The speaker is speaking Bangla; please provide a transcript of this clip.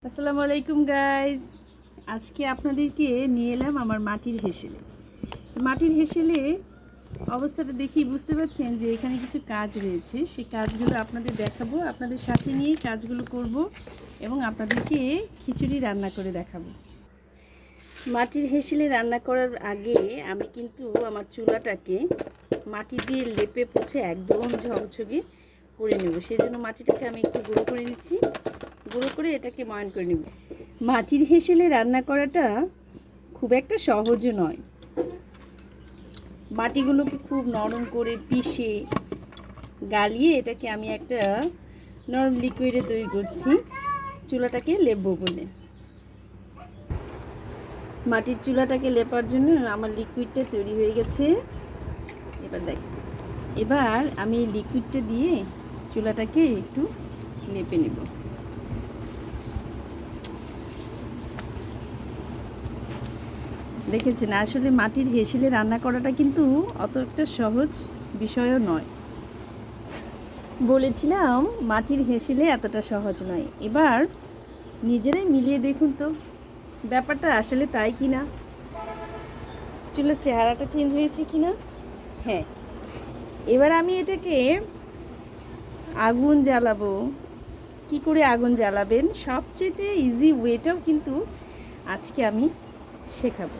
আসসালামু আলাইকুম গাইজ। আজকে আপনাদেরকে নিয়ে এলাম আমার মাটির হেসেলে। মাটির হেসেলে অবস্থাটা দেখি বুঝতে পারছেন যে এখানে কিছু কাজ রয়েছে। সেই কাজগুলো আপনাদের দেখাবো, আপনাদের সাথে নিয়ে কাজগুলো করব এবং আপনাদেরকে খিচুড়ি রান্না করে দেখাবো। মাটির হেসেলে রান্না করার আগে আমি কিন্তু আমার চুলাটাকে মাটি দিয়ে লেপে পুছে একদম ঝকঝকে করে নেব। সেই জন্য মাটিটাকে আমি একটু গুঁড়ো করে নিচ্ছি। গুঁড়ো করে এটাকে ময়ান করে নেব। মাটির হেসেলে রান্না করাটা খুব একটা সহজও নয়। মাটিগুলোকে খুব নরম করে পিষে গালিয়ে এটাকে আমি একটা নরম লিকুইডে তৈরি করছি চুলাটাকে লেপবো বলে। মাটির চুলাটাকে লেপার জন্য আমার লিকুইডটা তৈরি হয়ে গেছে। এবার আমি লিকুইডটা দিয়ে চুলাটাকে একটু লেপে নেব। দেখেছেন, আসলে মাটির হেসেলে রান্না করাটা কিন্তু অত একটা সহজ বিষয়ও নয়। বলেছিলাম মাটির হেসেলে এতটা সহজ নয়। এবার নিজেরাই মিলিয়ে দেখুন তো ব্যাপারটা আসলে তাই কি না, চুলার চেহারাটা চেঞ্জ হয়েছে কি না। হ্যাঁ, এবার আমি এটাকে আগুন জ্বালাবো। কি করে আগুন জ্বালাবেন সবচেয়ে ইজি ওয়েটাও কিন্তু আজকে আমি শেখাবো।